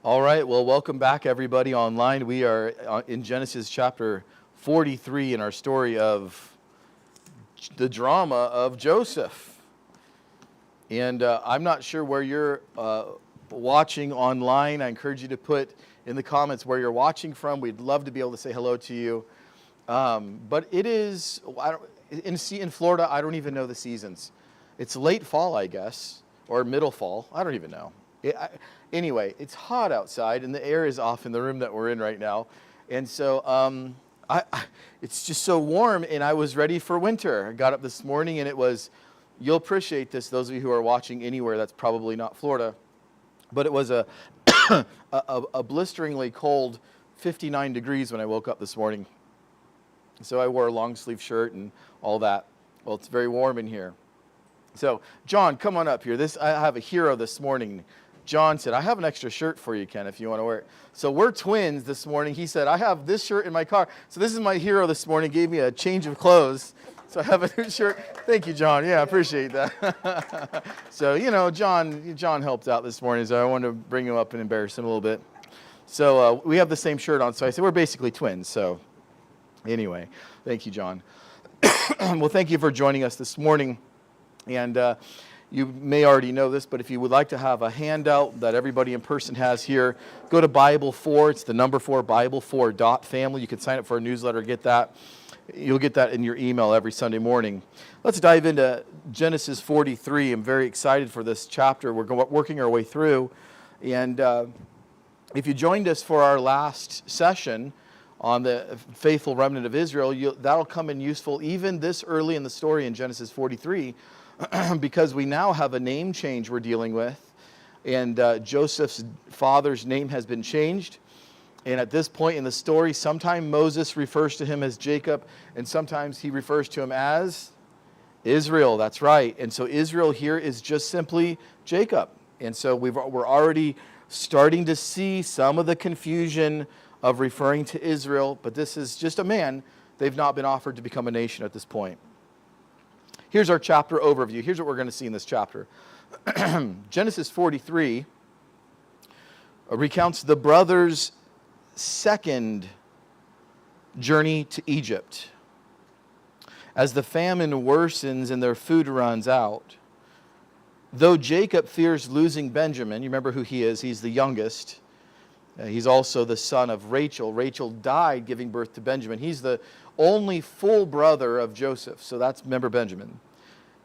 All right, well, welcome back, everybody online. We are in Genesis chapter 43 in our story of the drama of Joseph. And I'm not sure where you're watching online. I encourage you to put in the comments where you're watching from. We'd love to be able to say hello to you. But it is, in Florida, I don't even know the seasons. It's late fall, I guess, or middle fall. I don't even know. Anyway, it's hot outside, and the air is off in the room that we're in right now. And so it's just so warm, and I was ready for winter. I got up this morning, and it was, you'll appreciate this, those of you who are watching anywhere that's probably not Florida, but it was a blisteringly cold 59 degrees when I woke up this morning. So I wore a long-sleeve shirt and all that. Well, it's very warm in here. So, John, come on up here. I have a hero this morning. John said, I have an extra shirt for you, Ken, if you want to wear it. So we're twins this morning. He said, I have this shirt in my car. So this is my hero this morning. Gave me a change of clothes. So I have a new shirt. Thank you, John. Yeah, I appreciate that. So, John helped out this morning, so I wanted to bring him up and embarrass him a little bit. So we have the same shirt on. So I said, we're basically twins. So anyway, thank you, John. Well, thank you for joining us this morning. And you may already know this, but if you would like to have a handout that everybody in person has here, go to Bible 4. It's the number 4, Bible4.family. You can sign up for a newsletter, get that. You'll get that in your email every Sunday morning. Let's dive into Genesis 43. I'm very excited for this chapter. We're working our way through. And if you joined us for our last session on the faithful remnant of Israel, that'll come in useful even this early in the story in Genesis 43. Because we now have a name change we're dealing with, and Joseph's father's name has been changed. And at this point in the story, sometimes Moses refers to him as Jacob, and sometimes he refers to him as Israel. That's right. And so Israel here is just simply Jacob. And so we're already starting to see some of the confusion of referring to Israel, but this is just a man. They've not been offered to become a nation at this point. Here's our chapter overview. Here's what we're going to see in this chapter. Genesis 43 recounts the brothers' second journey to Egypt. As the famine worsens and their food runs out, though Jacob fears losing Benjamin, you remember who he is, he's the youngest. He's also the son of Rachel. Rachel died giving birth to Benjamin. He's the only full brother of Joseph. So remember Benjamin.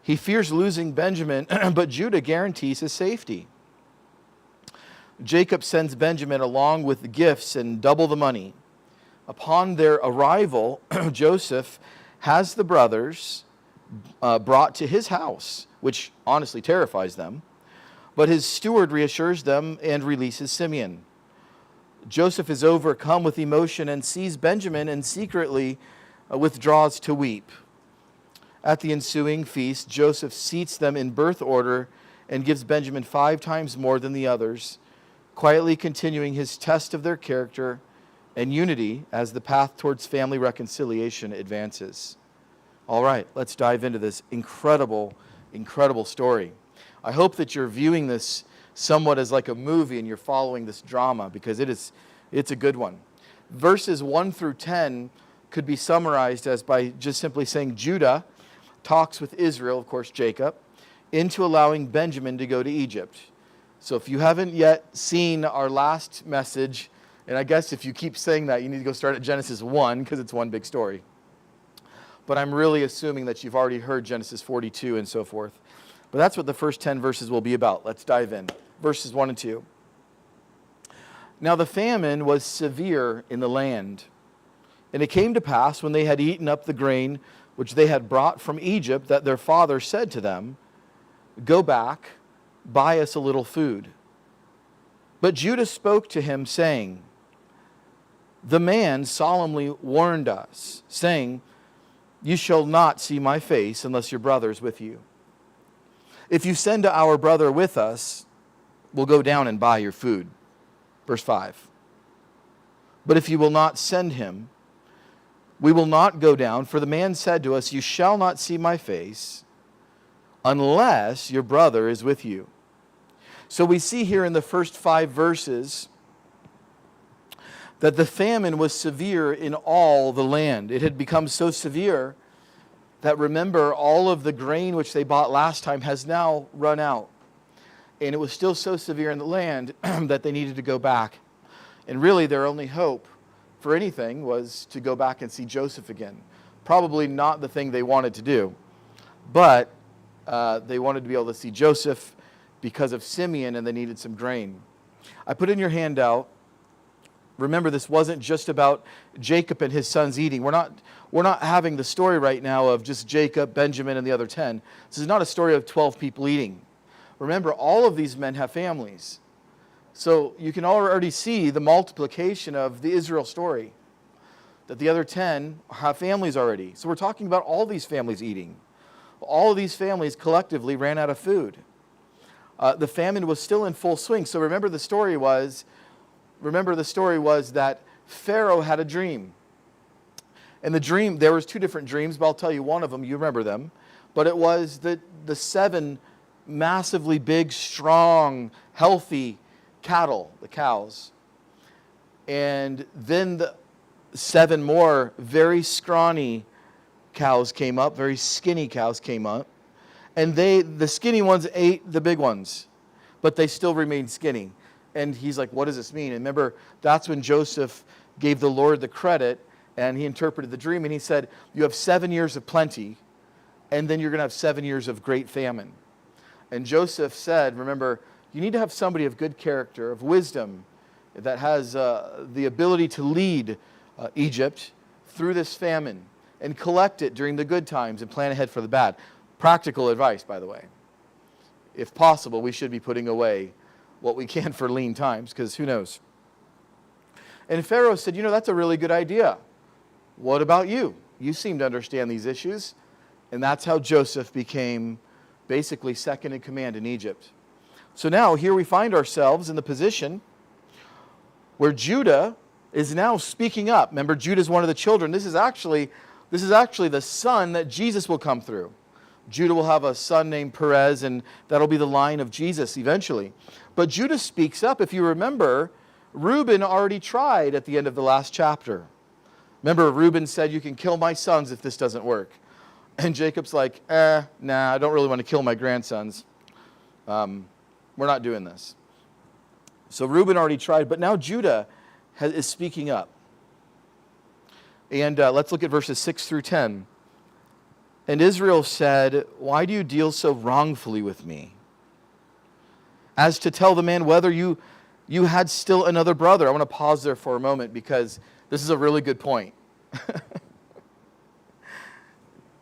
He fears losing Benjamin, but Judah guarantees his safety. Jacob sends Benjamin along with gifts and double the money. Upon their arrival, Joseph has the brothers brought to his house, which honestly terrifies them. But his steward reassures them and releases Simeon. Joseph is overcome with emotion and sees Benjamin and secretly withdraws to weep. At the ensuing feast, Joseph seats them in birth order and gives Benjamin 5 times more than the others, quietly continuing his test of their character and unity as the path towards family reconciliation advances. All right, let's dive into this incredible, incredible story. I hope that you're viewing this somewhat as like a movie and you're following this drama, because it's a good one. Verses 1 through 10 could be summarized as by just simply saying Judah talks with Israel, of course Jacob, into allowing Benjamin to go to Egypt. So if you haven't yet seen our last message, and I guess if you keep saying that, you need to go start at Genesis 1 because it's one big story. But I'm really assuming that you've already heard Genesis 42 and so forth. But that's what the first 10 verses will be about. Let's dive in. Verses 1 and 2. Now the famine was severe in the land. And it came to pass, when they had eaten up the grain which they had brought from Egypt, that their father said to them, Go back, buy us a little food. But Judah spoke to him, saying, The man solemnly warned us, saying, You shall not see my face unless your brother is with you. If you send our brother with us, we'll go down and buy your food. Verse 5. But if you will not send him, we will not go down, for the man said to us, You shall not see my face unless your brother is with you. So we see here in the first 5 verses that the famine was severe in all the land. It had become so severe that, remember, all of the grain which they bought last time has now run out. And it was still so severe in the land that they needed to go back. And really their only hope for anything was to go back and see Joseph again. Probably not the thing they wanted to do, but they wanted to be able to see Joseph because of Simeon, and they needed some grain. I put in your handout, remember, this wasn't just about Jacob and his sons eating. We're not having the story right now of just Jacob, Benjamin, and the other 10. This is not a story of 12 people eating. Remember, all of these men have families. So you can already see the multiplication of the Israel story, that the other 10 have families already. So we're talking about all these families eating. All of these families collectively ran out of food. The famine was still in full swing. So remember the story was that Pharaoh had a dream. And the dream, there was 2 different dreams, but I'll tell you one of them, you remember them. But it was the 7 massively big, strong, healthy cattle, the cows. And then the 7 more very scrawny cows came up, very skinny cows came up. And the skinny ones ate the big ones, but they still remained skinny. And he's like, what does this mean? And remember, that's when Joseph gave the Lord the credit, and he interpreted the dream, and he said, you have 7 years of plenty, and then you're going to have 7 years of great famine. And Joseph said, remember, you need to have somebody of good character, of wisdom, that has the ability to lead Egypt through this famine and collect it during the good times and plan ahead for the bad. Practical advice, by the way. If possible, we should be putting away what we can for lean times, because who knows? And Pharaoh said, that's a really good idea. What about you? You seem to understand these issues. And that's how Joseph became basically second in command in Egypt. So now here we find ourselves in the position where Judah is now speaking up. Remember, Judah is one of the children. This is actually the son that Jesus will come through. Judah will have a son named Perez, and that'll be the line of Jesus eventually. But Judah speaks up. If you remember, Reuben already tried at the end of the last chapter. Remember, Reuben said, you can kill my sons if this doesn't work. And Jacob's like, nah, I don't really want to kill my grandsons. We're not doing this. So Reuben already tried, but now Judah is speaking up. And let's look at verses 6 through 10. And Israel said, why do you deal so wrongfully with me? As to tell the man whether you had still another brother. I want to pause there for a moment because this is a really good point.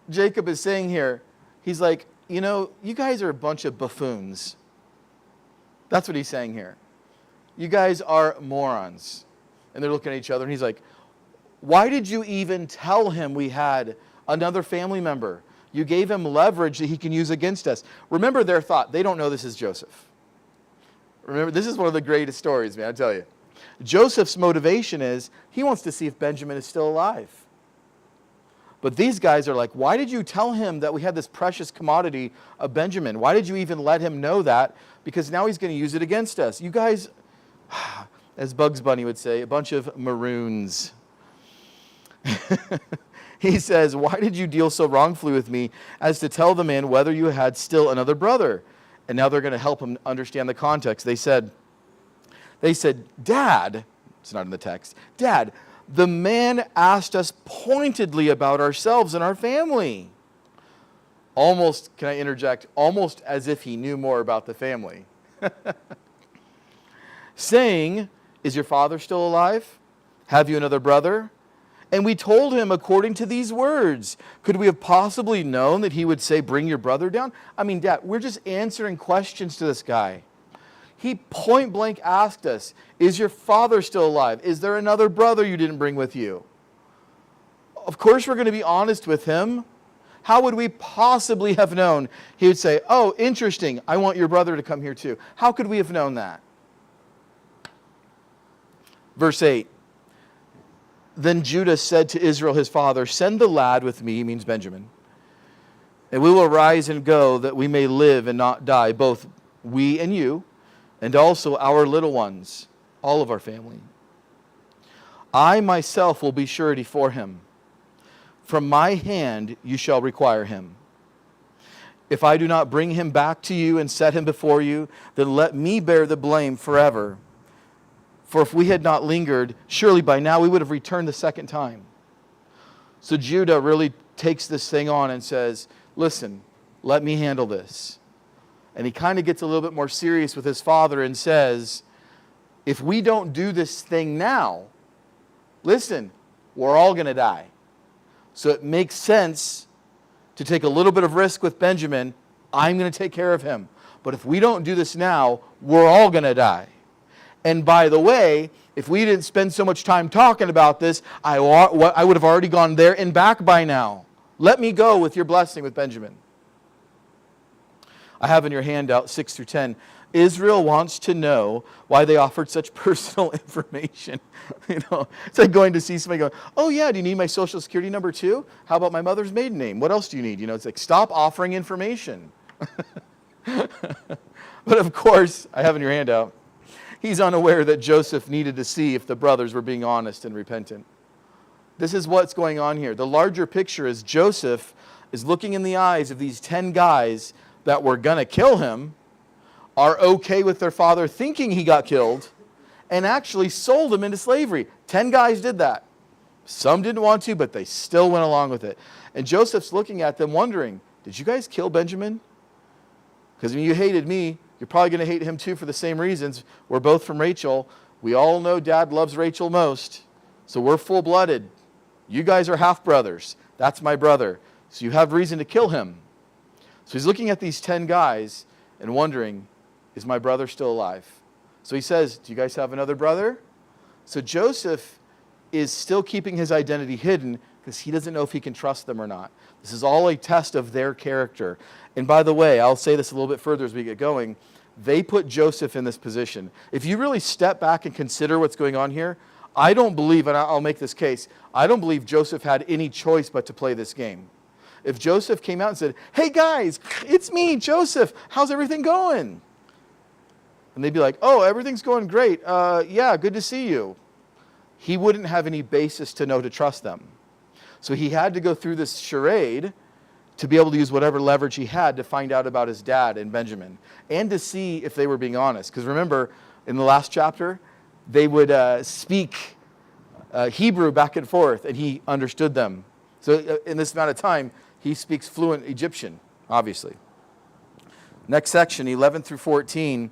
Jacob is saying here, he's like, you guys are a bunch of buffoons. That's what he's saying here. You guys are morons. And they're looking at each other, and he's like, why did you even tell him we had another family member? You gave him leverage that he can use against us. Remember their thought. They don't know this is Joseph. Remember, this is one of the greatest stories, man, I tell you. Joseph's motivation is he wants to see if Benjamin is still alive. But these guys are like, why did you tell him that we had this precious commodity of Benjamin? Why did you even let him know that? Because now he's going to use it against us. You guys, as Bugs Bunny would say, a bunch of maroons. He says, why did you deal so wrongfully with me as to tell the man whether you had still another brother? And now they're going to help him understand the context. They said, Dad, it's not in the text, Dad, the man asked us pointedly about ourselves and our family. Almost, can I interject, almost as if he knew more about the family. Saying, is your father still alive? Have you another brother? And we told him according to these words. Could we have possibly known that he would say, bring your brother down? I mean, Dad, we're just answering questions to this guy. He point blank asked us, is your father still alive? Is there another brother you didn't bring with you? Of course we're going to be honest with him. How would we possibly have known? He would say, oh, interesting, I want your brother to come here too. How could we have known that? Verse 8. Then Judah said to Israel his father, send the lad with me, he means Benjamin, and we will arise and go that we may live and not die, both we and you, and also our little ones, all of our family. I myself will be surety for him. From my hand you shall require him. If I do not bring him back to you and set him before you, then let me bear the blame forever. For if we had not lingered, surely by now we would have returned the second time. So Judah really takes this thing on and says, listen, let me handle this. And he kind of gets a little bit more serious with his father and says, if we don't do this thing now, listen, we're all going to die. So it makes sense to take a little bit of risk with Benjamin. I'm going to take care of him. But if we don't do this now, we're all going to die. And by the way, if we didn't spend so much time talking about this, I would have already gone there and back by now. Let me go with your blessing with Benjamin. I have in your handout 6 through 10. Israel wants to know why they offered such personal information. It's like going to see somebody going, oh yeah, do you need my social security number too? How about my mother's maiden name? What else do you need? It's like, stop offering information. But of course, I have in your handout, he's unaware that Joseph needed to see if the brothers were being honest and repentant. This is what's going on here. The larger picture is Joseph is looking in the eyes of these 10 guys that were going to kill him, are okay with their father thinking he got killed, and actually sold him into slavery. 10 guys did that. Some didn't want to, but they still went along with it. And Joseph's looking at them wondering, did you guys kill Benjamin? Because when you hated me, you're probably going to hate him too for the same reasons. We're both from Rachel. We all know Dad loves Rachel most. So we're full-blooded. You guys are half-brothers. That's my brother. So you have reason to kill him. So he's looking at these 10 guys and wondering, is my brother still alive? So he says, do you guys have another brother? So Joseph is still keeping his identity hidden because he doesn't know if he can trust them or not. This is all a test of their character. And by the way, I'll say this a little bit further as we get going. They put Joseph in this position. If you really step back and consider what's going on here, I don't believe, and I'll make this case, I don't believe Joseph had any choice but to play this game. If Joseph came out and said, hey guys, it's me, Joseph, how's everything going? And they'd be like, oh, everything's going great. Yeah, good to see you. He wouldn't have any basis to know to trust them. So he had to go through this charade to be able to use whatever leverage he had to find out about his dad and Benjamin, and to see if they were being honest. Because remember, in the last chapter, they would speak Hebrew back and forth, and he understood them. So in this amount of time, he speaks fluent Egyptian, obviously. Next section, 11 through 14,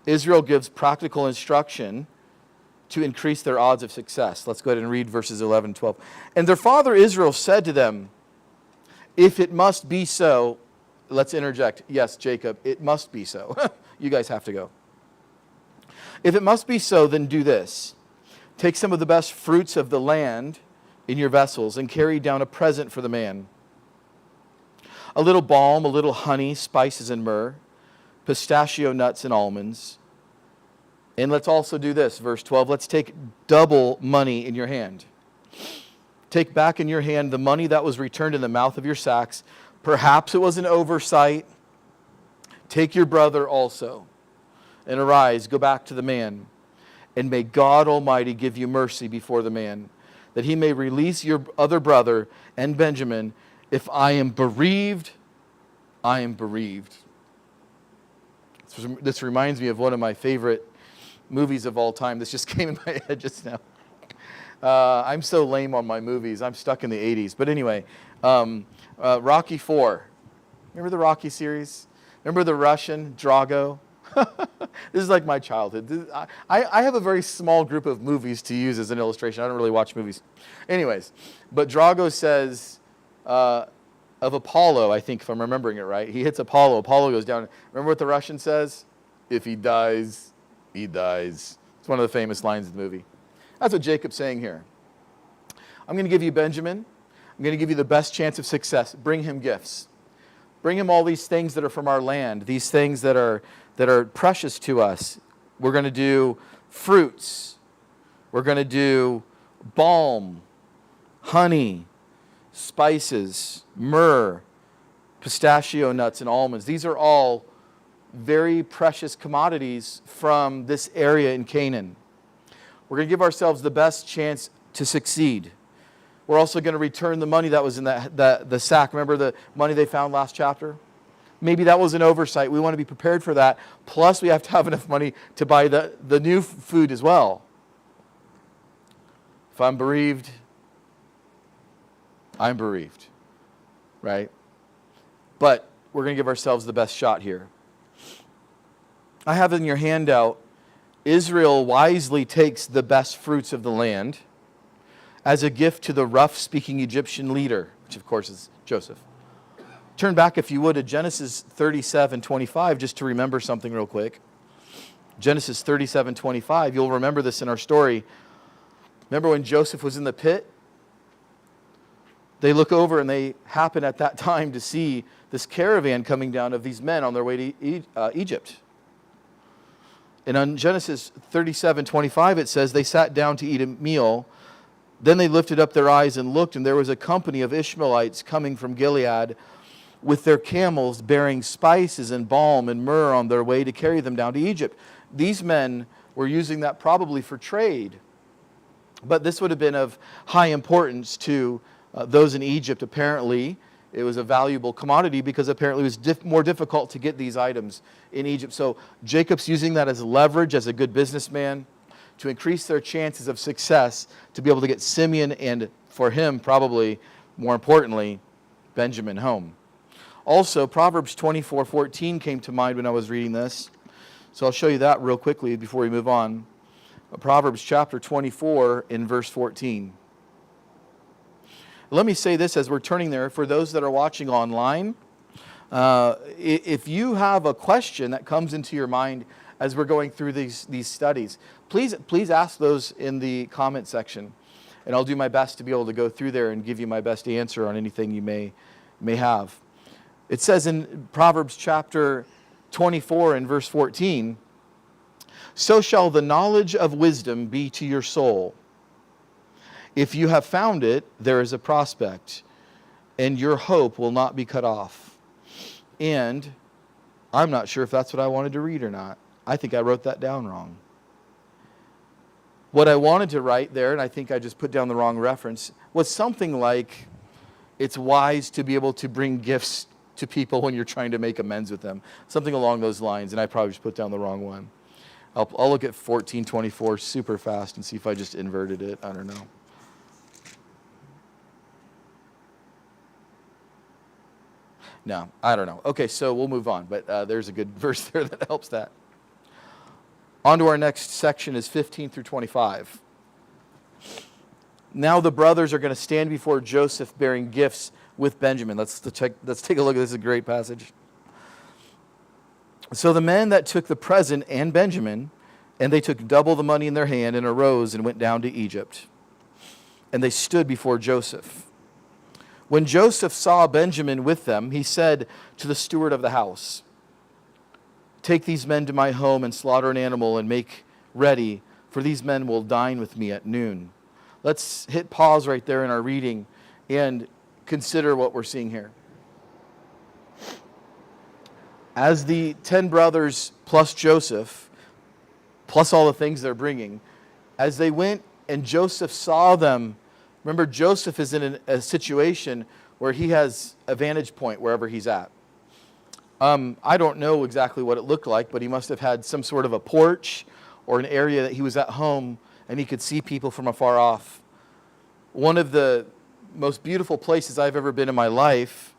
Israel gives practical instruction to increase their odds of success. Let's go ahead and read verses 11 and 12. And their father Israel said to them, if it must be so, let's interject, yes, Jacob, it must be so. You guys have to go. If it must be so, then do this. Take some of the best fruits of the land in your vessels and carry down a present for the man. A little balm, a little honey, spices and myrrh, pistachio nuts and almonds. And let's also do this, verse 12. Let's take double money in your hand. Take back in your hand the money that was returned in the mouth of your sacks. Perhaps it was an oversight. Take your brother also. And arise, go back to the man. And may God Almighty give you mercy before the man, that he may release your other brother and Benjamin. If I am bereaved, I am bereaved. This reminds me of one of my favorite movies of all time. This just came in my head just now. I'm so lame on my movies. I'm stuck in the 80s. But anyway, Rocky IV. Remember the Rocky series? Remember the Russian, Drago? This is like my childhood. I have a very small group of movies to use as an illustration. I don't really watch movies. Anyways, but Drago says of Apollo, I think, if I'm remembering it right. He hits Apollo. Apollo goes down. Remember what the Russian says? If he dies, he dies. It's one of the famous lines of the movie. That's what Jacob's saying here. I'm going to give you Benjamin. I'm going to give you the best chance of success. Bring him gifts. Bring him all these things that are from our land, these things that are precious to us. We're going to do fruits. We're going to do balm, honey, spices, myrrh, pistachio nuts, and almonds. These are all very precious commodities from this area in Canaan. We're going to give ourselves the best chance to succeed. We're also going to return the money that was in the sack. Remember the money they found last chapter? Maybe that was an oversight. We want to be prepared for that. Plus, we have to have enough money to buy the new food as well. If I'm bereaved, I'm bereaved, right? But we're going to give ourselves the best shot here. I have in your handout, Israel wisely takes the best fruits of the land as a gift to the rough-speaking Egyptian leader, which of course is Joseph. Turn back, if you would, to Genesis 37:25, just to remember something real quick. Genesis 37:25, you'll remember this in our story. Remember when Joseph was in the pit? They look over and they happen at that time to see this caravan coming down of these men on their way to Egypt. And on Genesis 37:25, it says, they sat down to eat a meal. Then they lifted up their eyes and looked, and there was a company of Ishmaelites coming from Gilead with their camels bearing spices and balm and myrrh on their way to carry them down to Egypt. These men were using that probably for trade. But this would have been of high importance to those in Egypt. Apparently, it was a valuable commodity because apparently it was more difficult to get these items in Egypt. So Jacob's using that as leverage as a good businessman to increase their chances of success to be able to get Simeon and, for him, probably more importantly, Benjamin home. Also, Proverbs 24:14 came to mind when I was reading this. So I'll show you that real quickly before we move on. Proverbs chapter 24 in verse 14. Let me say this as we're turning there. For those that are watching online, if you have a question that comes into your mind as we're going through these studies, please ask those in the comment section. And I'll do my best to be able to go through there and give you my best answer on anything you may have. It says in Proverbs chapter 24 and verse 14, so shall the knowledge of wisdom be to your soul. If you have found it, there is a prospect, and your hope will not be cut off. And I'm not sure if that's what I wanted to read or not. I think I wrote that down wrong. What I wanted to write there, and I think I just put down the wrong reference, was something like, it's wise to be able to bring gifts to people when you're trying to make amends with them. Something along those lines, and I probably just put down the wrong one. I'll look at 14:24 super fast and see if I just inverted it. I don't know. No, I don't know. Okay, so we'll move on, but there's a good verse there that helps that. On to our next section is 15 through 25. Now the brothers are going to stand before Joseph bearing gifts with Benjamin. Let's take a look at this. This is a great passage. So the men that took the present and Benjamin, and they took double the money in their hand and arose and went down to Egypt. And they stood before Joseph. When Joseph saw Benjamin with them, he said to the steward of the house, take these men to my home and slaughter an animal and make ready, for these men will dine with me at noon. Let's hit pause right there in our reading and consider what we're seeing here. As the 10 brothers plus Joseph, plus all the things they're bringing, as they went and Joseph saw them, remember Joseph is in a situation where he has a vantage point wherever he's at. I don't know exactly what it looked like, but he must have had some sort of a porch or an area that he was at home and he could see people from afar off. One of the most beautiful places I've ever been in my life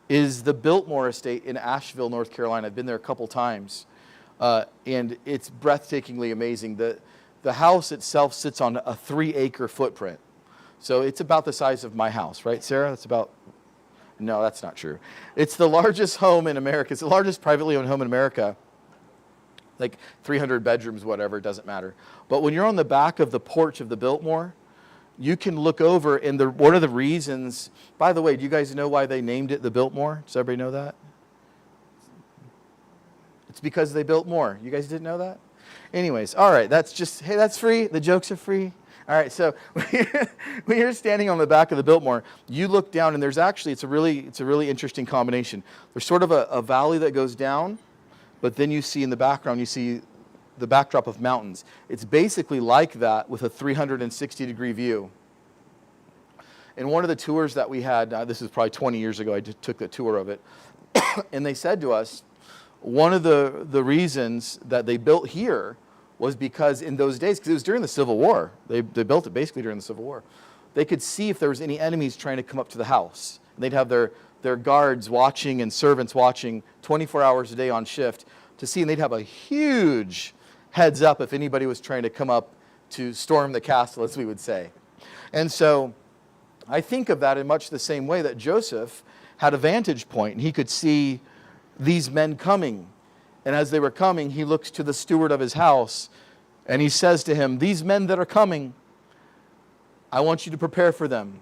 is the Biltmore Estate in Asheville, North Carolina. I've been there a couple times, and it's breathtakingly amazing. The house itself sits on a 3-acre footprint. So it's about the size of my house, right, Sarah? No, that's not true. It's the largest home in America. It's the largest privately owned home in America. Like 300 bedrooms, whatever, it doesn't matter. But when you're on the back of the porch of the Biltmore, you can look over, and one of the reasons, by the way, do you guys know why they named it the Biltmore? Does everybody know that? It's because they built more. You guys didn't know that? Anyways, all right, that's free. The jokes are free. All right, so when you're standing on the back of the Biltmore, you look down, and there's actually, it's a really interesting combination. There's sort of a valley that goes down, but then you see in the background, you see the backdrop of mountains. It's basically like that with a 360-degree view. In one of the tours that we had, this is probably 20 years ago, I just took the tour of it, and they said to us, one of the reasons that they built here was because in those days, because it was during the Civil War, they built it basically during the Civil War, they could see if there was any enemies trying to come up to the house. And they'd have their guards watching and servants watching 24 hours a day on shift to see, and they'd have a huge heads up if anybody was trying to come up to storm the castle, as we would say. And so I think of that in much the same way that Joseph had a vantage point, and he could see these men coming. And as they were coming, he looks to the steward of his house, and he says to him, these men that are coming, I want you to prepare for them.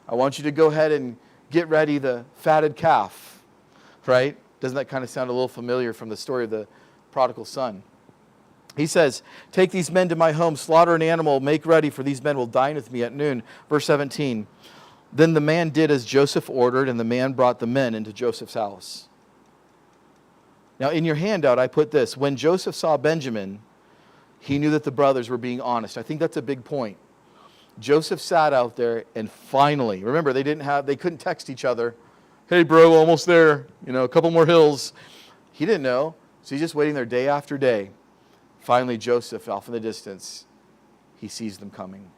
I want you to go ahead and get ready the fatted calf, right? Doesn't that kind of sound a little familiar from the story of the prodigal son? He says, take these men to my home, slaughter an animal, make ready, for these men will dine with me at noon. Verse 17, then the man did as Joseph ordered, and the man brought the men into Joseph's house. Now in your handout, I put this, when Joseph saw Benjamin, he knew that the brothers were being honest. I think that's a big point. Joseph sat out there, and finally, remember, they couldn't text each other. Hey bro, almost there, a couple more hills. He didn't know, so he's just waiting there day after day. Finally, Joseph, off in the distance, he sees them coming.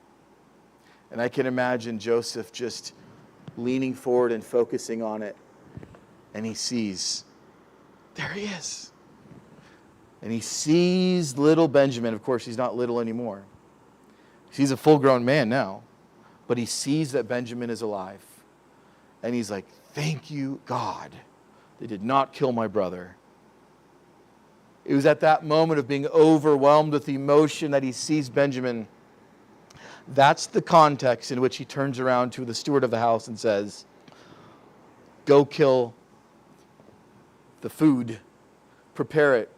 And I can imagine Joseph just leaning forward and focusing on it. And he sees, there he is. And he sees little Benjamin. Of course, he's not little anymore. He's a full-grown man now. But he sees that Benjamin is alive. And he's like, thank you, God. They did not kill my brother. It was at that moment of being overwhelmed with emotion that he sees Benjamin. That's the context in which he turns around to the steward of the house and says, go kill the food. Prepare it.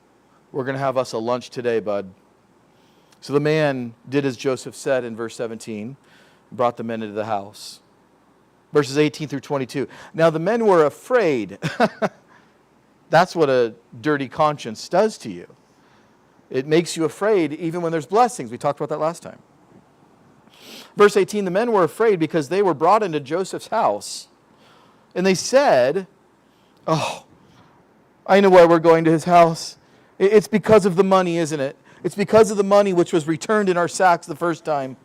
We're going to have us a lunch today, bud. So the man did as Joseph said in verse 17, brought the men into the house. Verses 18 through 22. Now the men were afraid. That's what a dirty conscience does to you. It makes you afraid even when there's blessings. We talked about that last time. Verse 18, the men were afraid because they were brought into Joseph's house. And they said, oh, I know why we're going to his house. It's because of the money, isn't it? It's because of the money which was returned in our sacks the first time.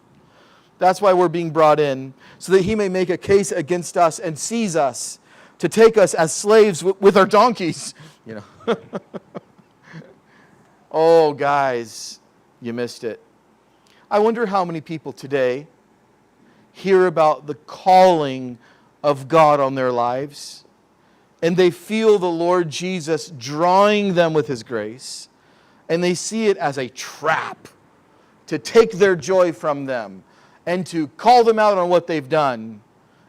That's why we're being brought in, so that he may make a case against us and seize us, to take us as slaves with our donkeys. Oh, guys, you missed it. I wonder how many people today hear about the calling of God on their lives, and they feel the Lord Jesus drawing them with his grace, and they see it as a trap to take their joy from them and to call them out on what they've done.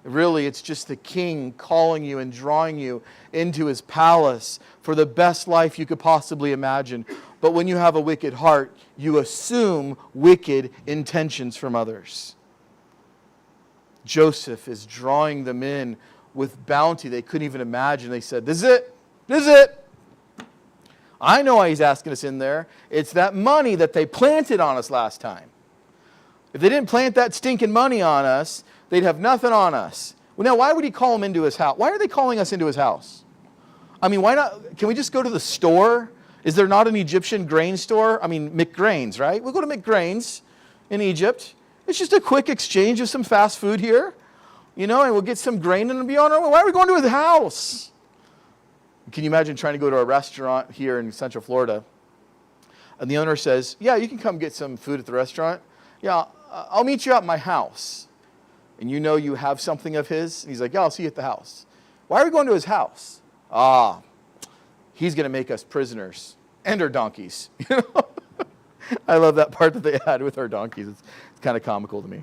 Really, it's just the King calling you and drawing you into his palace for the best life you could possibly imagine. But when you have a wicked heart, you assume wicked intentions from others. Joseph is drawing them in with bounty they couldn't even imagine. They said, this is it. This is it. I know why he's asking us in there. It's that money that they planted on us last time. If they didn't plant that stinking money on us, they'd have nothing on us. Well, now, why would he call them into his house? Why are they calling us into his house? I mean, why not? Can we just go to the store? Is there not an Egyptian grain store? I mean, McGrains, right? We'll go to McGrains in Egypt. It's just a quick exchange of some fast food here, and we'll get some grain and be on our way. Why are we going to his house? Can you imagine trying to go to a restaurant here in Central Florida, and the owner says, yeah, you can come get some food at the restaurant. Yeah, I'll meet you at my house. And you have something of his. And he's like, yeah, I'll see you at the house. Why are we going to his house? He's going to make us prisoners and our donkeys. I love that part that they had with our donkeys. It's kind of comical to me.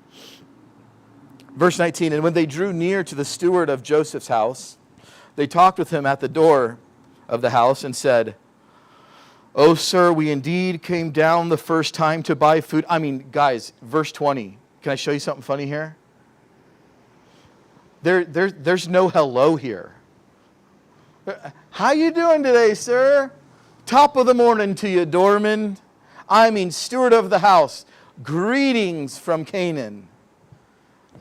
Verse 19, and when they drew near to the steward of Joseph's house, they talked with him at the door of the house and said, oh, sir, we indeed came down the first time to buy food. I mean, guys, verse 20. Can I show you something funny here? There's no hello here. How you doing today, sir? Top of the morning to you, doorman. I mean, steward of the house, greetings from Canaan.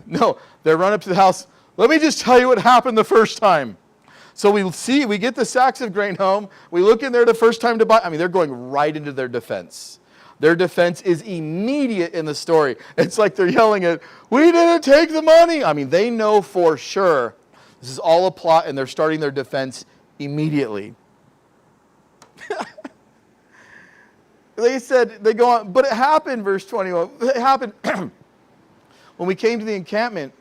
No, they run up to the house. Let me just tell you what happened the first time. So we get the sacks of grain home. We look in there the first time to buy. I mean, they're going right into their defense. Their defense is immediate in the story. It's like they're yelling at, we didn't take the money. I mean, they know for sure this is all a plot, and they're starting their defense immediately. They go on, but it happened, verse 21. It happened when we came to the encampment.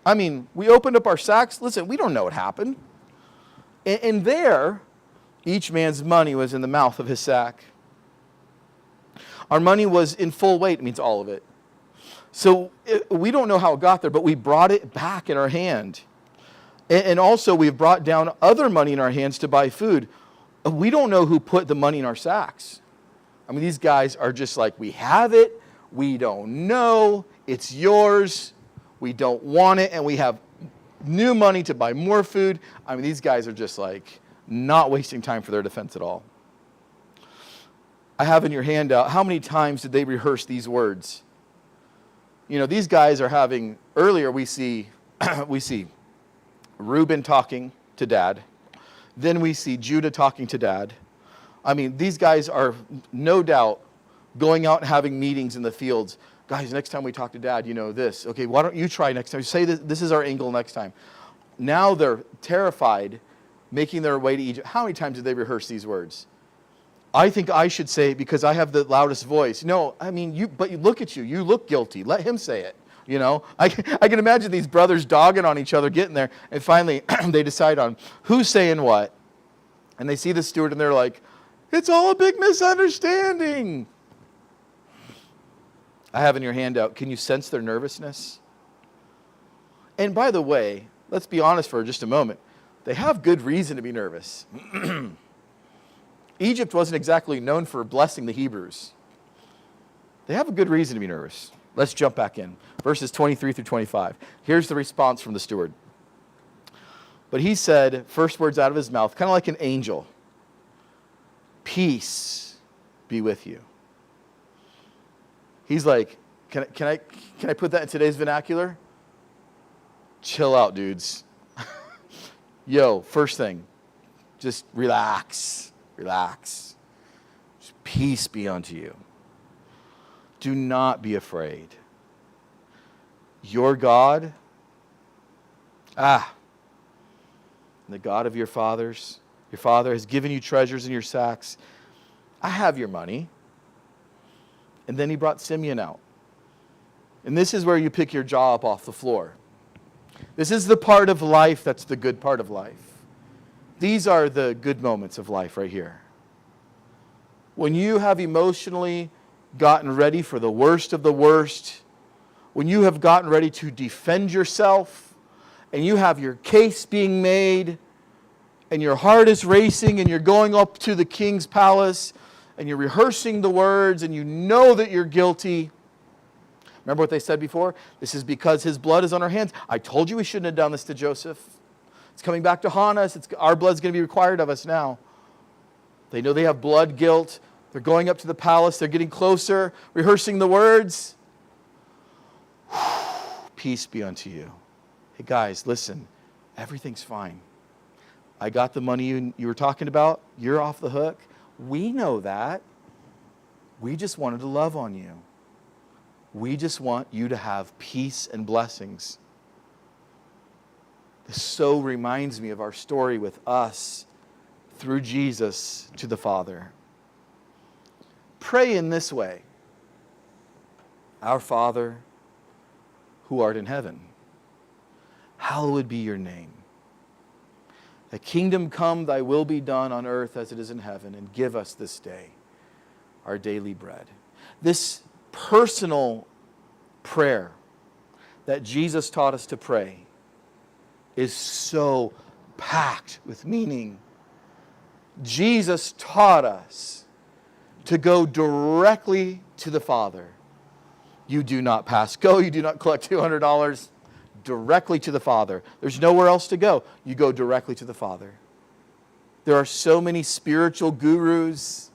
I mean, we opened up our sacks. Listen, we don't know what happened. And there, each man's money was in the mouth of his sack. Our money was in full weight. It means all of it. So we don't know how it got there, but we brought it back in our hand. And also, we've brought down other money in our hands to buy food. We don't know who put the money in our sacks. I mean, these guys are just like, we have it. We don't know. It's yours. We don't want it. And we have new money to buy more food. I mean, these guys are just like not wasting time for their defense at all. I have in your handout, how many times did they rehearse these words? You know, these guys are having, earlier we see Reuben talking to dad. Then we see Judah talking to dad. I mean, these guys are no doubt going out and having meetings in the fields. Guys, next time we talk to dad, you know this. Okay, why don't you try next time? Say this is our angle next time. Now they're terrified, making their way to Egypt. How many times did they rehearse these words? I think I should say it because I have the loudest voice. No, I mean, but you look at you. You look guilty. Let him say it. You know, I can imagine these brothers dogging on each other, getting there. And finally, they decide on who's saying what. And they see the steward and they're like, it's all a big misunderstanding. I have in your handout, can you sense their nervousness? And by the way, let's be honest for just a moment. They have good reason to be nervous. Egypt wasn't exactly known for blessing the Hebrews. They have a good reason to be nervous. Let's jump back in. Verses 23 through 25. Here's the response from the steward. But he said, first words out of his mouth, kind of like an angel, peace be with you. He's like, can I put that in today's vernacular? Chill out, dudes. Yo, first thing, just relax. Relax. Just peace be unto you. Do not be afraid. Your God, the God of your fathers, your father has given you treasures in your sacks. I have your money. And then he brought Simeon out. And this is where you pick your jaw up off the floor. This is the part of life that's the good part of life. These are the good moments of life right here. When you have emotionally gotten ready for the worst of the worst, when you have gotten ready to defend yourself, and you have your case being made, and your heart is racing, and you're going up to the king's palace, and you're rehearsing the words, and you know that you're guilty. Remember what they said before? This is because his blood is on our hands. I told you we shouldn't have done this to Joseph. It's coming back to haunt us. Our blood's going to be required of us now. They know they have blood guilt. They're going up to the palace. They're getting closer, rehearsing the words. Peace be unto you. Hey guys, listen. Everything's fine. I got the money you were talking about. You're off the hook. We know that. We just wanted to love on you. We just want you to have peace and blessings. This so reminds me of our story with us through Jesus to the Father. Pray in this way. Our Father, who art in heaven, hallowed be your name. Thy kingdom come, thy will be done on earth as it is in heaven, and give us this day our daily bread. This personal prayer that Jesus taught us to pray is so packed with meaning. Jesus taught us to go directly to the Father. You do not pass go. You do not collect $200. Directly to the Father. There's nowhere else to go. You go directly to the Father. There are so many spiritual gurus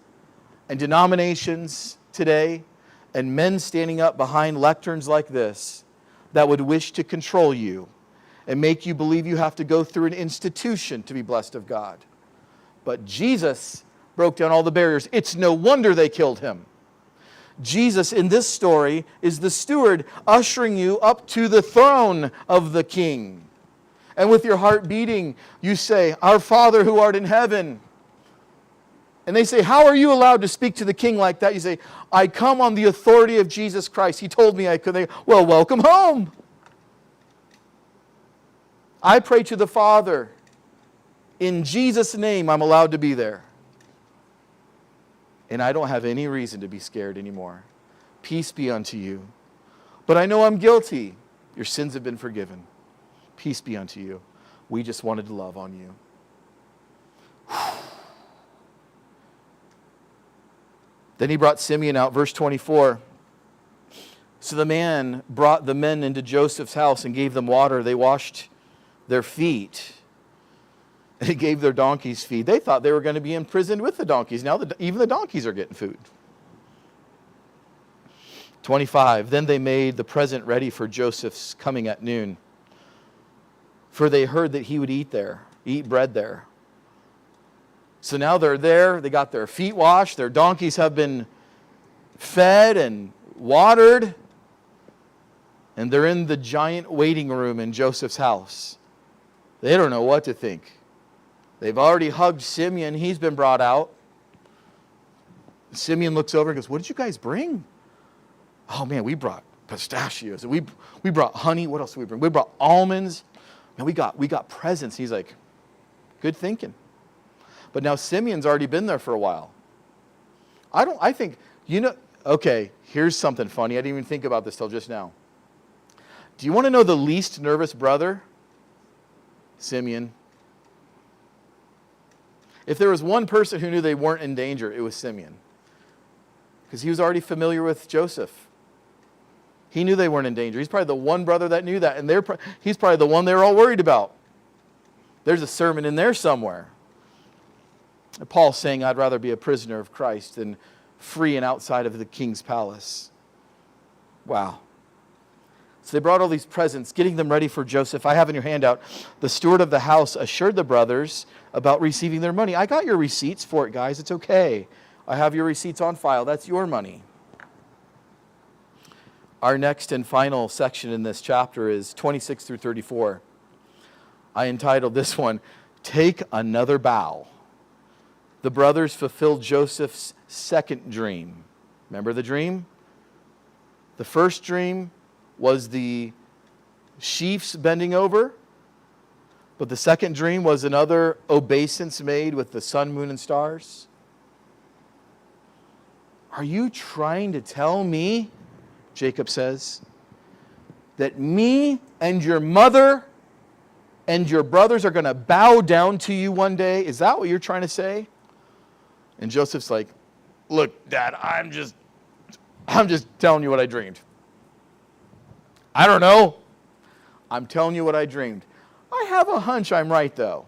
and denominations today and men standing up behind lecterns like this that would wish to control you and make you believe you have to go through an institution to be blessed of God. But Jesus broke down all the barriers. It's no wonder they killed him. Jesus in this story is the steward ushering you up to the throne of the King. And with your heart beating, you say, "Our Father who art in heaven." And they say, "How are you allowed to speak to the King like that?" You say, "I come on the authority of Jesus Christ. He told me I could." They go, "Well, welcome home. I pray to the Father. In Jesus' name, I'm allowed to be there. And I don't have any reason to be scared anymore. Peace be unto you. But I know I'm guilty. Your sins have been forgiven. Peace be unto you. We just wanted to love on you." Then he brought Simeon out, verse 24. So the man brought the men into Joseph's house and gave them water. They washed their feet. And he gave their donkeys feed. They thought they were going to be imprisoned with the donkeys. Now even the donkeys are getting food. 25. Then they made the present ready for Joseph's coming at noon. For they heard that he would eat bread there. So now they're there. They got their feet washed. Their donkeys have been fed and watered. And they're in the giant waiting room in Joseph's house. They don't know what to think. They've already hugged Simeon. He's been brought out. Simeon looks over and goes, "What did you guys bring?" "Oh man, we brought pistachios. We brought honey. What else did we bring? We brought almonds. And we got presents." He's like, "Good thinking." But now Simeon's already been there for a while. I think, okay, here's something funny. I didn't even think about this till just now. Do you want to know the least nervous brother? Simeon. If there was one person who knew they weren't in danger, it was Simeon. Because he was already familiar with Joseph. He knew they weren't in danger. He's probably the one brother that knew that. And he's probably the one they were all worried about. There's a sermon in there somewhere. Paul's saying, "I'd rather be a prisoner of Christ than free and outside of the king's palace." Wow. So they brought all these presents, getting them ready for Joseph. I have in your handout, the steward of the house assured the brothers about receiving their money. "I got your receipts for it, guys. It's okay. I have your receipts on file. That's your money." Our next and final section in this chapter is 26 through 34. I entitled this one, "Take Another Bow." The brothers fulfilled Joseph's second dream. Remember the dream? The first dream was the sheaves bending over. But the second dream was another obeisance made with the sun, moon, and stars. "Are you trying to tell me," Jacob says, "that me and your mother and your brothers are going to bow down to you one day? Is that what you're trying to say?" And Joseph's like, "Look, Dad, I'm just telling you what I dreamed. I don't know. I'm telling you what I dreamed. I have a hunch I'm right, though."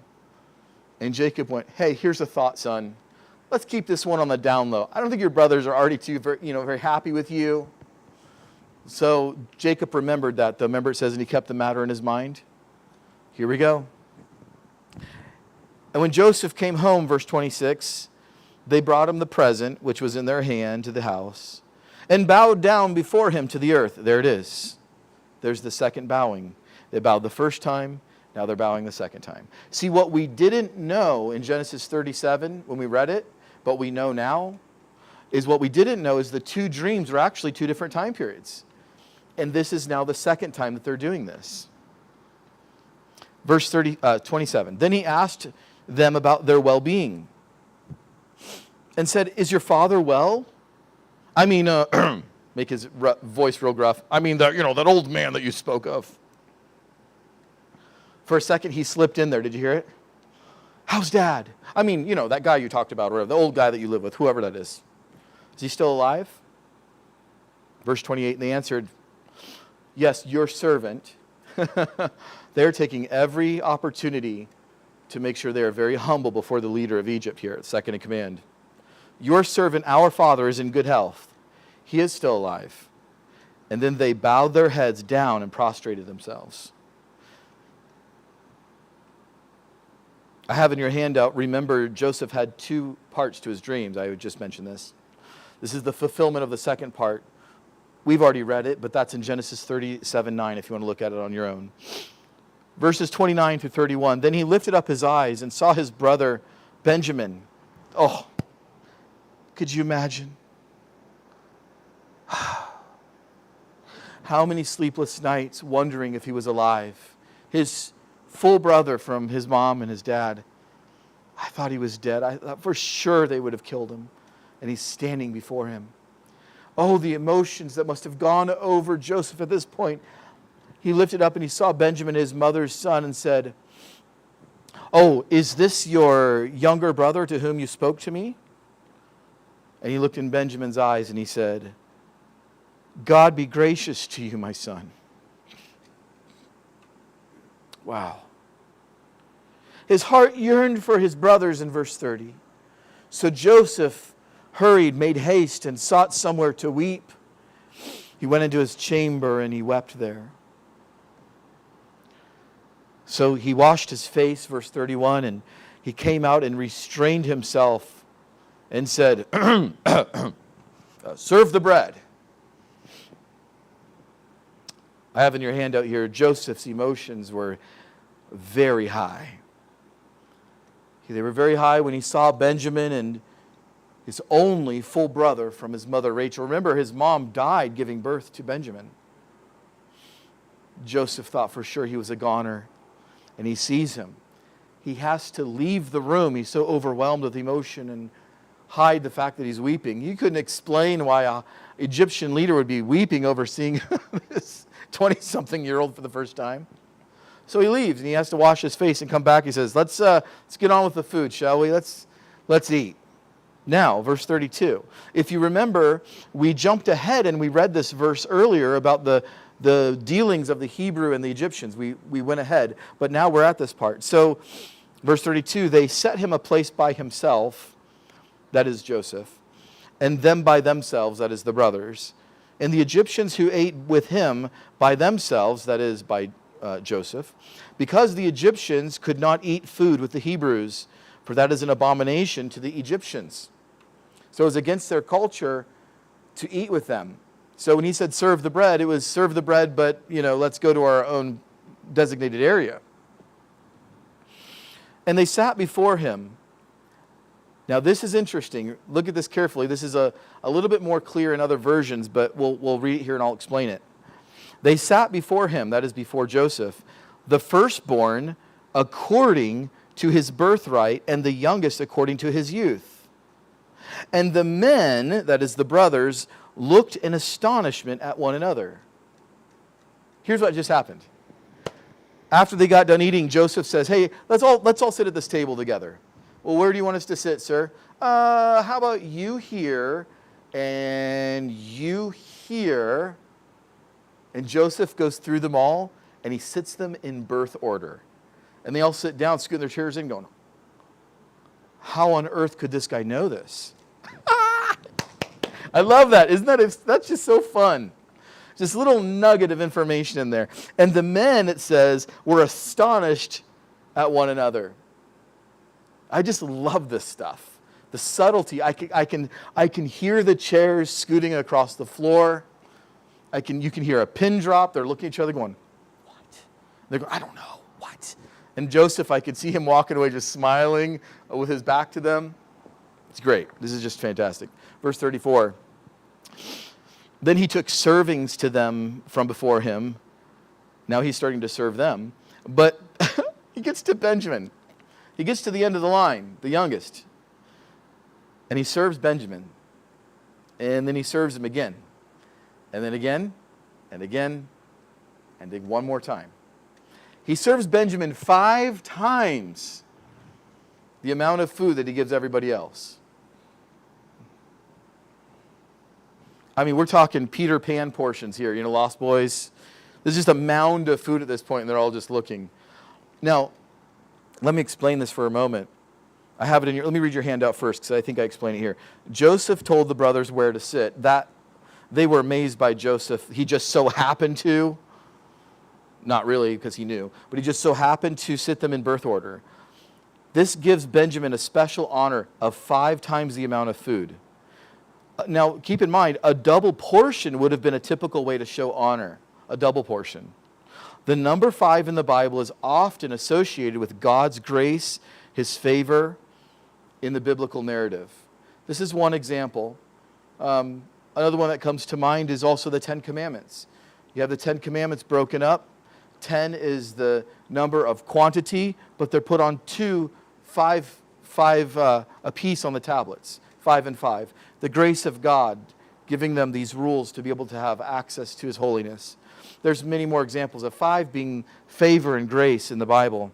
And Jacob went, "Hey, here's a thought, son. Let's keep this one on the down low. I don't think your brothers are already very happy with you." So Jacob remembered that. Remember, it says, and he kept the matter in his mind. Here we go. "And when Joseph came home," verse 26, "they brought him the present which was in their hand to the house, and bowed down before him to the earth." There it is. There's the second bowing. They bowed the first time. Now they're bowing the second time. See, what we didn't know in Genesis 37 when we read it, but we know now, is what we didn't know is the two dreams were actually two different time periods. And this is now the second time that they're doing this. Verse 27. "Then he asked them about their well-being and said, 'Is your father well?' I mean, make his voice real gruff. I mean, that old man that you spoke of." For a second, he slipped in there. Did you hear it? "How's Dad? I mean, that guy you talked about, or the old guy that you live with, whoever that is. Is he still alive?" Verse 28, "And they answered, 'Yes, your servant.'" They're taking every opportunity to make sure they are very humble before the leader of Egypt here, second in command. "Your servant, our father, is in good health, He is still alive. And then they bowed their heads down and prostrated themselves. I have in your handout, remember Joseph had two parts to his dreams. I would just mention this. This is the fulfillment of the second part. We've already read it, but that's in Genesis 37:9 if you want to look at it on your own. Verses 29 through 31. Then he lifted up his eyes and saw his brother Benjamin. Oh, could you imagine? How many sleepless nights wondering if he was alive. His full brother from his mom and his dad. I thought he was dead. I thought for sure they would have killed him. And he's standing before him. Oh, the emotions that must have gone over Joseph at this point. He lifted up and he saw Benjamin, his mother's son, and said, "Oh, is this your younger brother to whom you spoke to me?" And he looked in Benjamin's eyes and he said, "God be gracious to you, my son." Wow. His heart yearned for his brothers in verse 30. So Joseph hurried, made haste, and sought somewhere to weep. He went into his chamber and he wept there. So he washed his face, verse 31, and he came out and restrained himself and said, "Serve the bread." I have in your handout here, Joseph's emotions were very high. They were very high when he saw Benjamin and his only full brother from his mother Rachel. Remember, his mom died giving birth to Benjamin. Joseph thought for sure he was a goner, and he sees him. He has to leave the room. He's so overwhelmed with emotion and hide the fact that he's weeping. You couldn't explain why an Egyptian leader would be weeping over seeing this 20-something-year-old for the first time. So he leaves, and he has to wash his face and come back. He says, let's get on with the food, shall we? Let's eat. Now, verse 32. If you remember, we jumped ahead and we read this verse earlier about the dealings of the Hebrew and the Egyptians. We went ahead, but now we're at this part. So, verse 32, they set him a place by himself, that is Joseph, and them by themselves, that is the brothers. And the Egyptians who ate with him by themselves, that is by Joseph, because the Egyptians could not eat food with the Hebrews, for that is an abomination to the Egyptians. So it was against their culture to eat with them. So when he said serve the bread, it was serve the bread, but let's go to our own designated area. And they sat before him. Now this is interesting. Look at this carefully. This is a little bit more clear in other versions, but we'll read it here and I'll explain it. They sat before him, that is before Joseph, the firstborn according to his birthright, and the youngest according to his youth. And the men, that is the brothers, looked in astonishment at one another. Here's what just happened. After they got done eating, Joseph says, "Hey, let's all sit at this table together." "Well, where do you want us to sit, sir?" How about you here and you here?" And Joseph goes through them all, and he sits them in birth order. And they all sit down, scooting their chairs in, going, how on earth could this guy know this? I love that. That's just so fun. Just a little nugget of information in there. And the men, it says, were astonished at one another. I just love this stuff. The subtlety. I can hear the chairs scooting across the floor. You can hear a pin drop. They're looking at each other going, what? They go, I don't know. What? And Joseph, I could see him walking away just smiling with his back to them. It's great. This is just fantastic. Verse 34. Then he took servings to them from before him. Now he's starting to serve them. But he gets to Benjamin. He gets to the end of the line, the youngest. And he serves Benjamin. And then he serves him again. And then again, and again, and then one more time. He serves Benjamin 5 times the amount of food that he gives everybody else. I mean, we're talking Peter Pan portions here, Lost Boys. There's just a mound of food at this point, and they're all just looking. Now, let me explain this for a moment. I have it in here. Let me read your handout first, because I think I explain it here. Joseph told the brothers where to sit. That they were amazed by Joseph. He just so happened to, not really because he knew, but he just so happened to sit them in birth order. This gives Benjamin a special honor of 5 times the amount of food. Now, keep in mind, a double portion would have been a typical way to show honor, a double portion. The number 5 in the Bible is often associated with God's grace, his favor in the biblical narrative. This is one example. Another one that comes to mind is also the 10 Commandments. You have the 10 Commandments broken up. 10 is the number of quantity, but they're put on 5 apiece on the tablets, 5 and 5. The grace of God giving them these rules to be able to have access to his holiness. There's many more examples of 5 being favor and grace in the Bible.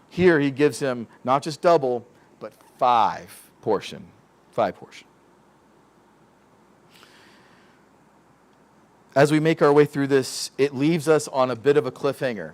Here he gives him not just double, but 5 portion. 5 portion. As we make our way through this, it leaves us on a bit of a cliffhanger.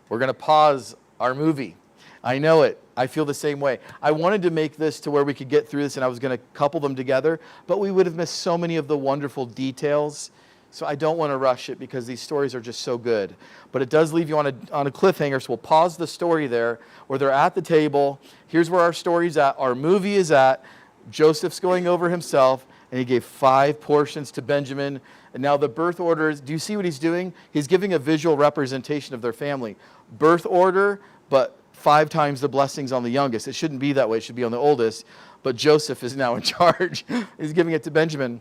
We're going to pause our movie. I know it. I feel the same way. I wanted to make this to where we could get through this, and I was going to couple them together, but we would have missed so many of the wonderful details. So I don't want to rush it because these stories are just so good. But it does leave you on a cliffhanger, so we'll pause the story there where they're at the table. Here's where our story's at. Our movie is at. Joseph's going over himself, and he gave 5 portions to Benjamin. And now the birth orders, do you see what he's doing? He's giving a visual representation of their family. Birth order, but 5 times the blessings on the youngest. It shouldn't be that way. It should be on the oldest. But Joseph is now in charge. He's giving it to Benjamin.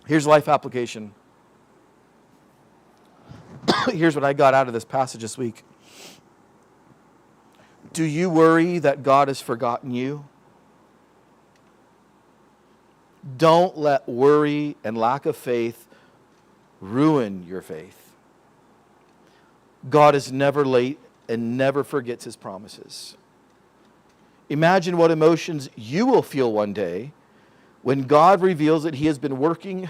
Here's life application. Here's what I got out of this passage this week. Do you worry that God has forgotten you? Don't let worry and lack of faith ruin your faith. God is never late and never forgets his promises. Imagine what emotions you will feel one day when God reveals that he has been working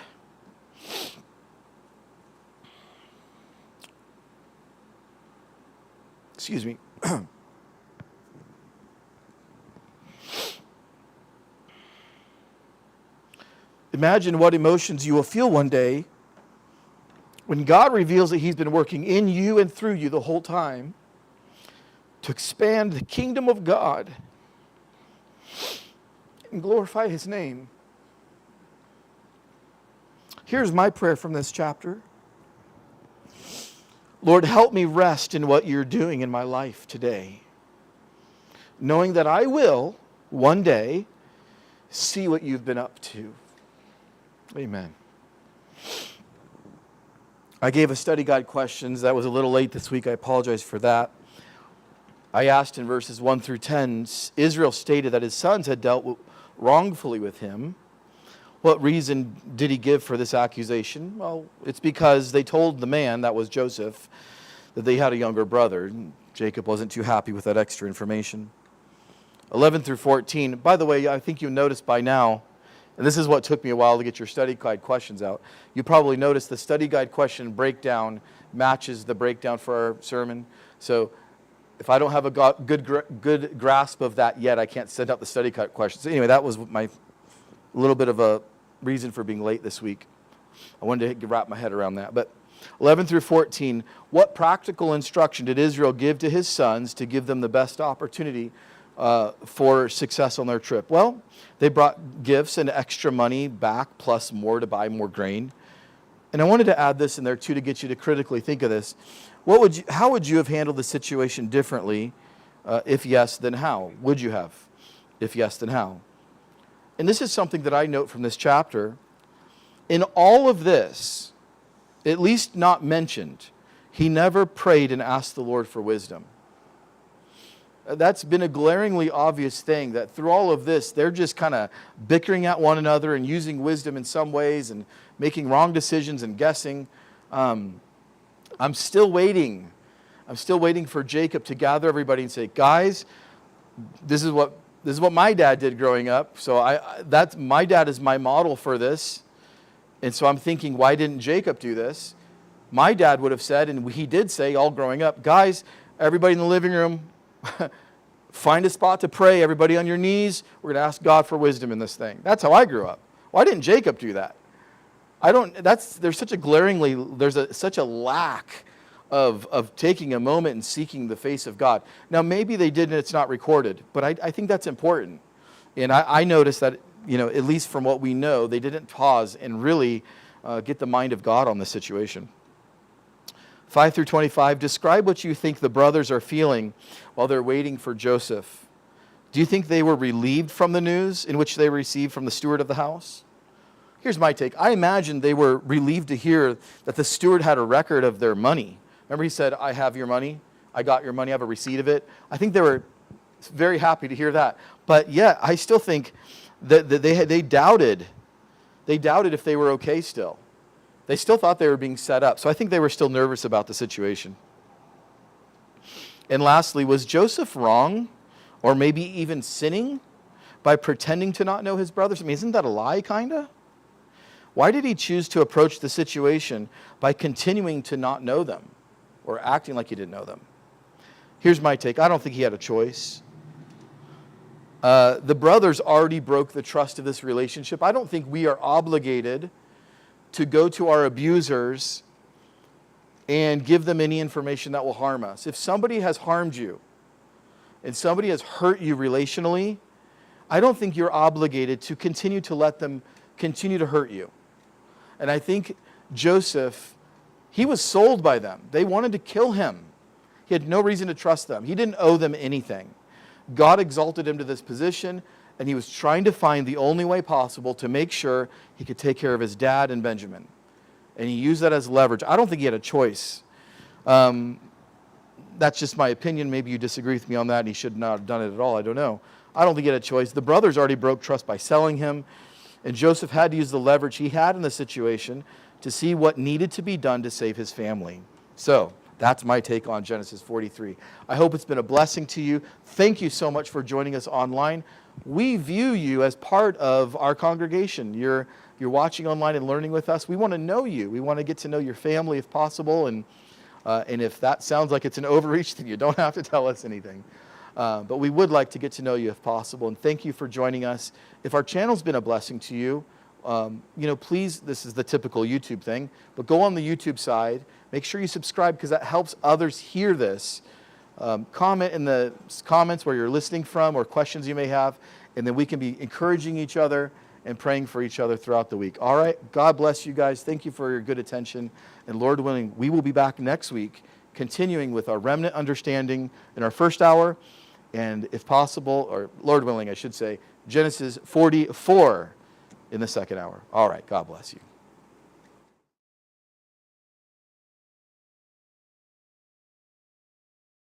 Imagine what emotions you will feel one day when God reveals that he's been working in you and through you the whole time to expand the kingdom of God and glorify his name. Here's my prayer from this chapter. Lord, help me rest in what you're doing in my life today, knowing that I will one day see what you've been up to. Amen. I gave a study guide questions. That was a little late this week. I apologize for that. I asked in verses 1 through 10, Israel stated that his sons had dealt wrongfully with him. What reason did he give for this accusation? Well, it's because they told the man, that was Joseph, that they had a younger brother. Jacob wasn't too happy with that extra information. 11 through 14. By the way, I think you noticed by now, and this is what took me a while to get your study guide questions out. You probably noticed the study guide question breakdown matches the breakdown for our sermon. So if I don't have a good grasp of that yet, I can't send out the study guide questions. So anyway, that was my little bit of a reason for being late this week. I wanted to wrap my head around that. But 11 through 14, what practical instruction did Israel give to his sons to give them the best opportunity for success on their trip? Well, they brought gifts and extra money back, plus more to buy more grain. And I wanted to add this in there too to get you to critically think of this. How would you have handled the situation differently? If yes, then how? Would you have? If yes, then how? And this is something that I note from this chapter. In all of this, at least not mentioned, he never prayed and asked the Lord for wisdom. That's been a glaringly obvious thing, that through all of this, they're just kind of bickering at one another and using wisdom in some ways and making wrong decisions and guessing. I'm still waiting. I'm still waiting for Jacob to gather everybody and say, guys, this is what my dad did growing up. So my dad is my model for this. And so I'm thinking, why didn't Jacob do this? My dad would have said, and he did say all growing up, guys, everybody in the living room, find a spot to pray. Everybody on your knees. We're going to ask God for wisdom in this thing. That's how I grew up. Why didn't Jacob do that? There's such a lack of taking a moment and seeking the face of God. Now, maybe they did and it's not recorded, but I think that's important. And I noticed that, at least from what we know, they didn't pause and really get the mind of God on the situation. 5 through 25, describe what you think the brothers are feeling while they're waiting for Joseph. Do you think they were relieved from the news in which they received from the steward of the house? Here's my take. I imagine they were relieved to hear that the steward had a record of their money. Remember he said, I have your money. I got your money. I have a receipt of it. I think they were very happy to hear that. But yeah, I still think that they doubted. They doubted if they were okay still. They still thought they were being set up. So I think they were still nervous about the situation. And lastly, was Joseph wrong or maybe even sinning by pretending to not know his brothers? I mean, isn't that a lie, kind of? Why did he choose to approach the situation by continuing to not know them or acting like he didn't know them? Here's my take. I don't think he had a choice. The brothers already broke the trust of this relationship. I don't think we are obligated to go to our abusers and give them any information that will harm us. If somebody has harmed you and somebody has hurt you relationally, I don't think you're obligated to continue to let them continue to hurt you. And I think Joseph, he was sold by them. They wanted to kill him. He had no reason to trust them. He didn't owe them anything. God exalted him to this position, and he was trying to find the only way possible to make sure he could take care of his dad and Benjamin. And he used that as leverage. I don't think he had a choice. That's just my opinion. Maybe you disagree with me on that, and he should not have done it at all. I don't know. I don't think he had a choice. The brothers already broke trust by selling him, and Joseph had to use the leverage he had in the situation to see what needed to be done to save his family. So that's my take on Genesis 43. I hope it's been a blessing to you. Thank you so much for joining us online. We view you as part of our congregation. You're watching online and learning with us. We want to know you. We want to get to know your family if possible. And if that sounds like it's an overreach, then you don't have to tell us anything. But we would like to get to know you if possible. And thank you for joining us. If our channel's been a blessing to you, please, this is the typical YouTube thing, but go on the YouTube side. Make sure you subscribe because that helps others hear this. Comment in the comments where you're listening from or questions you may have, and then we can be encouraging each other and praying for each other throughout the week. All right, God bless you guys. Thank you for your good attention. And Lord willing, we will be back next week continuing with our remnant understanding in our first hour, and if possible, or Lord willing, I should say, Genesis 44 in the second hour. All right, God bless you.